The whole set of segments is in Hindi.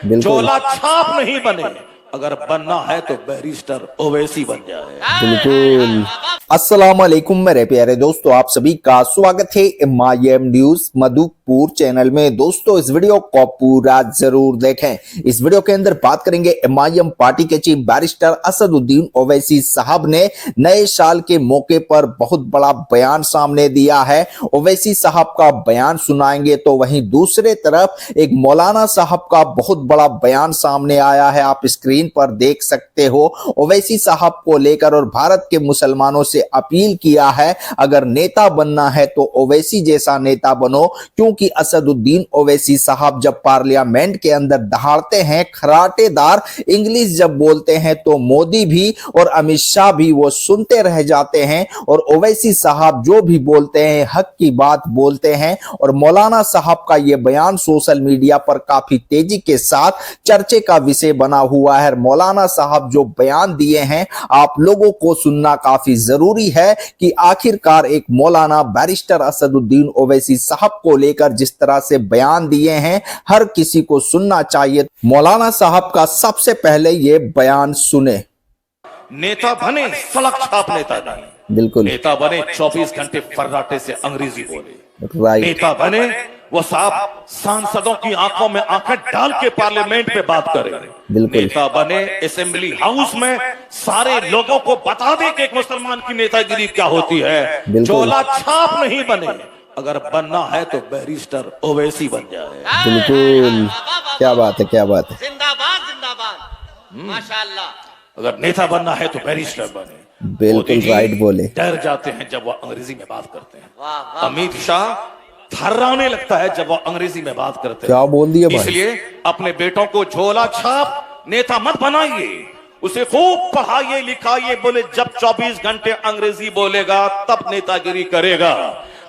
झोला छाप नहीं बने, अगर बनना है तो बैरिस्टर ओवैसी बन जाए। बिल्कुल। अस्सलाम वालेकुम मेरे प्यारे दोस्तों, आप सभी का स्वागत है MIM न्यूज मधुपुर चैनल में। दोस्तों इस वीडियो को पूरा जरूर देखें। इस वीडियो के अंदर बात करेंगे MIM पार्टी के चीफ बैरिस्टर असदुद्दीन ओवैसी साहब ने नए साल के मौके पर बहुत बड़ा बयान सामने दिया है। ओवैसी साहब का बयान सुनाएंगे तो वहीं दूसरे तरफ एक मौलाना साहब का बहुत बड़ा बयान सामने आया है, आप स्क्रीन पर देख सकते हो। ओवैसी साहब को लेकर और भारत के मुसलमानों से अपील किया है, अगर नेता बनना है तो ओवैसी जैसा नेता बनो, क्योंकि असदुद्दीन ओवैसी साहब जब पार्लियामेंट के अंदर दहाड़ते हैं, खराटेदार इंग्लिश जब बोलते हैं तो मोदी भी और अमित शाह भी वो सुनते रह जाते हैं। और ओवैसी साहब जो भी बोलते हैं हक की बात बोलते हैं। और मौलाना साहब का ये बयान सोशल मीडिया पर काफी तेजी के साथ चर्चे का विषय बना हुआ है। मौलाना साहब जो बयान दिए हैं आप लोगों को सुनना काफी जरूरी है कि आखिरकार एक मौलाना बैरिस्टर असदुद्दीन ओवैसी साहब को लेकर जिस तरह से बयान दिए हैं हर किसी को सुनना चाहिए। मौलाना साहब का सबसे पहले ये बयान सुने। नेता बने सड़क छाप नेता बने, बिल्कुल नेता बने 24 घंटे फर्राटे से अंग्रेजी बोले, राइट। नेता बने वो साहब सांसदों की आंखों में आंखें डाल के पार्लियामेंट में बात करे, बिल्कुल। नेता बने असेंबली हाउस में सारे लोगों को बता दे कि एक मुसलमान की नेतागिरी क्या होती है। झोला छाप नहीं बने, अगर बनना है तो बैरिस्टर ओवैसी बन जाए। बिल्कुल, क्या बात है, क्या बात है। जिंदाबाद जिंदाबाद, माशाअल्लाह। अगर नेता बनना है तो बैरिस्टर बने। बिल्कुल मोदी जी राइट बोले। डर जाते हैं जब वो अंग्रेजी में बात करते हैं। वाह वाह। अमित शाह थर्राने लगता है जब वो अंग्रेजी में बात करते हैं। क्या बोल दिया भाई। इसलिए अपने बेटों को झोला छाप नेता मत बनाइए, उसे खूब पढ़ाइए लिखाइए। बोले जब 24 घंटे अंग्रेजी बोलेगा तब नेतागिरी करेगा।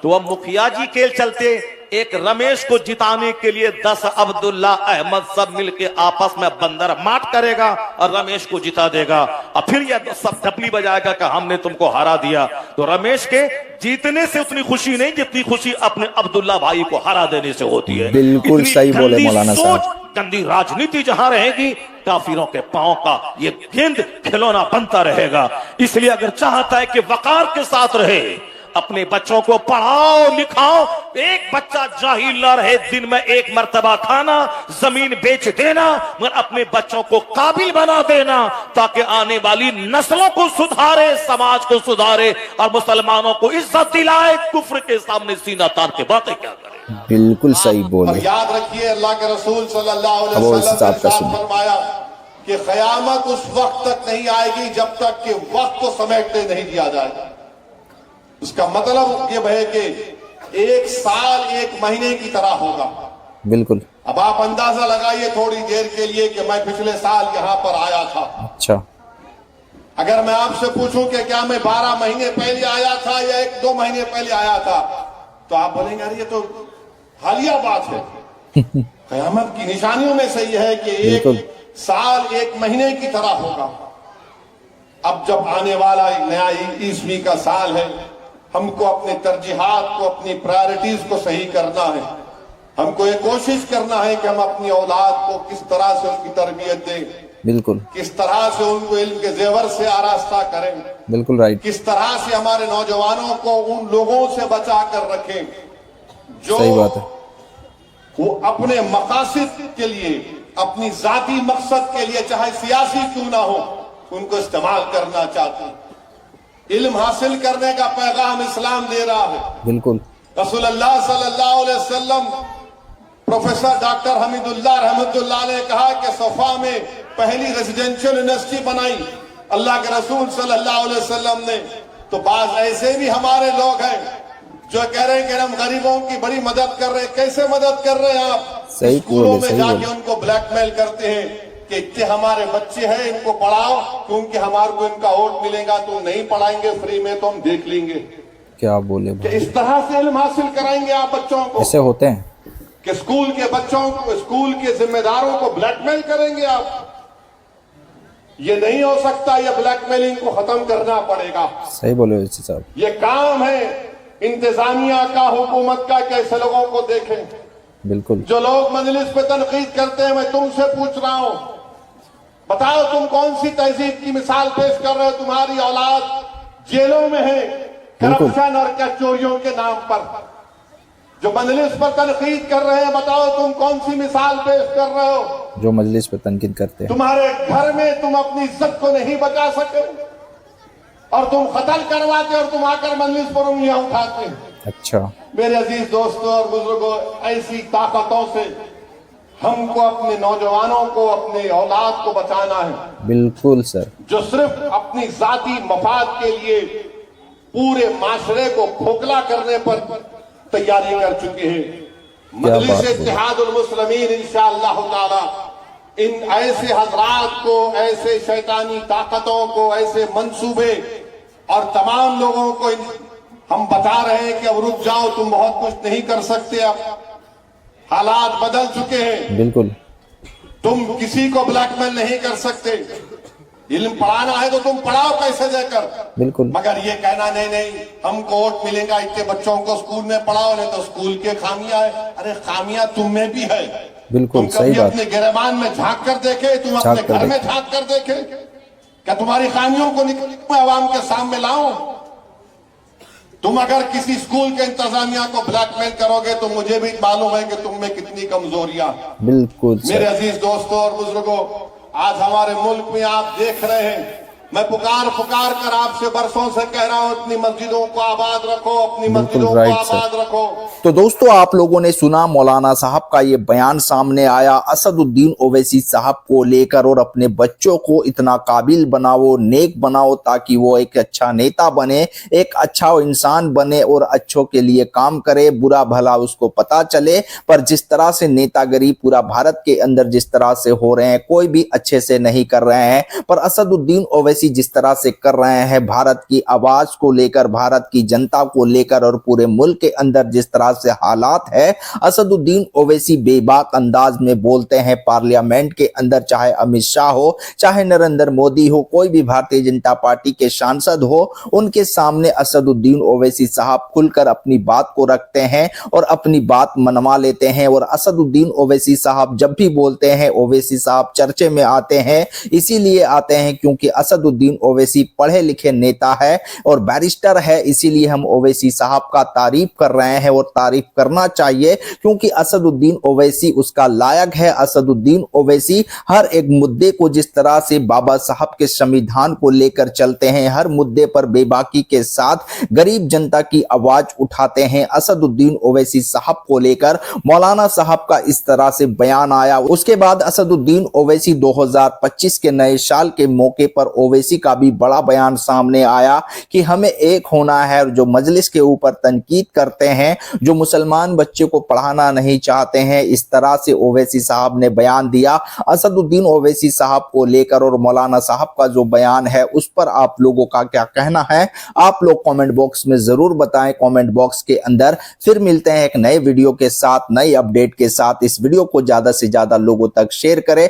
तो अब मुखिया जी खेल चलते, एक रमेश को जिताने के लिए 10 अब्दुल्ला अहमद सब मिलके आपस में बंदर माट करेगा और रमेश को जिता देगा। और फिर यह सब डपली बजाएगा कि हमने तुमको हरा दिया। तो रमेश के जीतने से उतनी खुशी नहीं जितनी खुशी अपने अब्दुल्ला भाई को हरा देने से होती है। बिल्कुल सही बोले मौलाना साहब। गंदी राजनीति जहां रहेगी काफिरों के पांव का ये गेंद खिलौना बनता रहेगा। इसलिए अगर चाहता है कि वकार के साथ रहे, अपने बच्चों को पढ़ाओ लिखाओ। एक बच्चा जाहिल ना रहे, दिन में एक मर्तबा खाना, जमीन बेच देना, मगर अपने बच्चों को काबिल बना देना ताकि आने वाली नस्लों को सुधारे, समाज को सुधारे और मुसलमानों को इज्जत दिलाए। कुफ्र के सामने सीना तान के बातें क्या करे। बिल्कुल सही बोले। और याद रखिए अल्लाह के रसूल सल्लल्लाहु अलैहि वसल्लम ने साफ फरमाया कि क़यामत उस वक्त तक नहीं आएगी जब तक कि वक्त को समेटने नहीं दिया जाएगा। उसका मतलब ये है कि एक साल एक महीने की तरह होगा। बिल्कुल। अब आप अंदाजा लगाइए थोड़ी देर के लिए कि मैं पिछले साल यहां पर आया था। अच्छा, अगर मैं आपसे पूछूं कि क्या मैं 12 महीने पहले आया था या 1-2 महीने पहले आया था, तो आप बोलेंगे अरे ये तो हालिया बात है। क़यामत की निशानियों में से यह है कि एक साल एक महीने की तरह होगा। अब जब आने वाला एक नया ईस्वी का साल है, हमको अपने तरजीहात को, अपनी प्रायोरिटीज को सही करना है। हमको ये कोशिश करना है कि हम अपनी औलाद को किस तरह से उनकी तरबियत दें, बिल्कुल किस तरह से उनको इल्म के जेवर से आरास्ता करें, बिल्कुल राइट। किस तरह से हमारे नौजवानों को उन लोगों से बचा कर रखें जो सही बात है। वो अपने मकासद के लिए, अपनी जाती मकसद के लिए, चाहे सियासी क्यों ना हो, उनको इस्तेमाल करना चाहते हैं। इल्म हासिल करने का पैगाम इस्लाम दे रहा है। बिल्कुल। रसूलुल्लाह सल्लल्लाहु अलैहि वसल्लम, प्रोफेसर डॉक्टर हमीदुल्लाह रहमतुल्लाह ने कहा कि सफा में पहली रेजिडेंशियल यूनिवर्सिटी बनाई अल्लाह के रसूल सल्लल्लाहु अलैहि वसल्लम ने। तो बाज ऐसे भी हमारे लोग हैं जो कह रहे हैं कि हम गरीबों की बड़ी मदद कर रहे हैं। कैसे मदद कर रहे हैं आप? सही स्कूलों बोले, में जाके उनको ब्लैकमेल करते हैं कि इतने हमारे बच्चे हैं, इनको पढ़ाओ, क्योंकि हमारे को इनका वोट मिलेगा तो नहीं पढ़ाएंगे फ्री में तो हम देख लेंगे। क्या बोले कि इस तरह से इल्म हासिल कराएंगे आप बच्चों को? ऐसे होते हैं कि स्कूल के बच्चों को, स्कूल के जिम्मेदारों को ब्लैकमेल करेंगे आप? ये नहीं हो सकता। ये ब्लैकमेलिंग को खत्म करना पड़ेगा। सही बोले वैसे साहब। ये काम है इंतजामिया का, हुकूमत का, कैसे लोगों को देखें। बिल्कुल जो लोग मजलिस पे तनकीद करते हैं, मैं तुमसे पूछ रहा हूं, बताओ तुम कौन सी तहजीब की मिसाल पेश कर रहे हो? तुम्हारी औलाद जेलों में है करप्शन और क्या चोरियों के नाम पर। जो मजलिस पर तनकीद कर रहे हैं, बताओ तुम कौन सी मिसाल पेश कर रहे हो? जो मजलिस पे तनकीद करते हैं। तुम्हारे घर में तुम अपनी इज्जत को नहीं बचा सके और तुम कत्ल करवाते और तुम आकर मजलिस पर उंगलियां उठाते। अच्छा, मेरे अजीज दोस्तों और बुजुर्गों, ऐसी ताकतों से हमको अपने नौजवानों को, अपने औलाद को बचाना है, बिल्कुल सर। जो सिर्फ अपनी जाती मफाद के लिए पूरे माशरे को खोखला करने पर तैयारी कर चुके हैं। मजलिस इत्तेहादुल मुस्लिमीन इंशाअल्लाह ताला इन ऐसे हजरात को, ऐसे शैतानी ताकतों को, ऐसे मंसूबे और तमाम लोगों को हम बता रहे हैं कि अब रुक जाओ, तुम बहुत कुछ नहीं कर सकते, अब हालात बदल चुके हैं, बिल्कुल तुम किसी को ब्लैकमेल नहीं कर सकते। इल्म पढ़ाना है तो तुम पढ़ाओ पैसे देकर, बिल्कुल। मगर ये कहना नहीं नहीं हमको वोट मिलेगा, इतने बच्चों को स्कूल में पढ़ाओ, नहीं तो स्कूल के खामियां है। अरे खामियां तुम में भी है। बिल्कुल तुम सही कभी बात। अपने गिरबान में झांक कर देखे? तुम अपने घर में झांक कर देखे? क्या तुम्हारी खामियों को निकल आवाम के सामने लाओ? तुम अगर किसी स्कूल के इंतजामिया को ब्लैकमेल करोगे तो मुझे भी मालूम है कि तुम में कितनी कमजोरियां। बिल्कुल मेरे अजीज दोस्तों और बुजुर्गों, आज हमारे मुल्क में आप देख रहे हैं, मैं पुकार कर आपसे बरसों से कह रहा हूं, अपनी मस्जिदों को आबाद रखो, अपनी मस्जिदों को आबाद रखो। तो दोस्तों, आप लोगों ने सुना मौलाना साहब का ये बयान सामने आया असदुद्दीन ओवैसी साहब को लेकर, और अपने बच्चों को इतना काबिल बनाओ, नेक बनाओ, ताकि वो एक अच्छा नेता बने, एक अच्छा इंसान बने और अच्छों के लिए काम करे, बुरा भला उसको पता चले। पर जिस तरह से नेतागिरी पूरा भारत के अंदर जिस तरह से हो रहे हैं, कोई भी अच्छे से नहीं कर रहे हैं। पर असदुद्दीन ओवैसी जिस तरह से कर रहे हैं, भारत की आवाज को लेकर, भारत की जनता को लेकर, और पूरे मुल्क के अंदर जिस तरह से हालात है, असदुद्दीन ओवैसी बेबाक अंदाज में बोलते हैं पार्लियामेंट के अंदर, चाहे अमित शाह हो, चाहे नरेंद्र मोदी हो, कोई भी भारतीय जनता पार्टी के सांसद हो, उनके सामने असदुद्दीन ओवैसी साहब खुलकर अपनी बात को रखते हैं और अपनी बात मनवा लेते हैं। और असदुद्दीन ओवैसी साहब जब भी बोलते हैं, ओवैसी साहब चर्चे में आते हैं, इसीलिए आते हैं क्योंकि असदुद्दीन ओवैसी पढ़े लिखे नेता है और बैरिस्टर है, इसीलिए हम ओवैसी साहब का तारीफ कर रहे हैं और तारीफ करना चाहिए, क्योंकि असदुद्दीन ओवैसी उसका लायक है। असदुद्दीन ओवैसी हर एक मुद्दे को, जिस तरह से बाबा साहब के संविधान को लेकर चलते हैं, हर मुद्दे पर बेबाकी के साथ गरीब जनता की आवाज उठाते हैं। असदुद्दीन ओवैसी साहब को लेकर मौलाना साहब का इस तरह से बयान आया। उसके बाद असदुद्दीन ओवैसी 2025 के नए साल के मौके पर ओवैसी का भी बड़ा बयान सामने आया कि हमें एक होना है। और जो मजलिस के ऊपर तनकीद करते हैं, जो मुसलमान बच्चे को पढ़ाना नहीं चाहते हैं, इस तरह से ओवैसी साहब ने बयान दिया। असदुद्दीन ओवैसी साहब को लेकर और मौलाना साहब का जो बयान है, उस पर आप लोगों का क्या कहना है, आप लोग कमेंट बॉक्स में जरूर बताएं। कमेंट बॉक्स के अंदर फिर मिलते हैं एक नए वीडियो के साथ, नई अपडेट के साथ। इस वीडियो को ज्यादा से ज्यादा लोगों तक शेयर करें।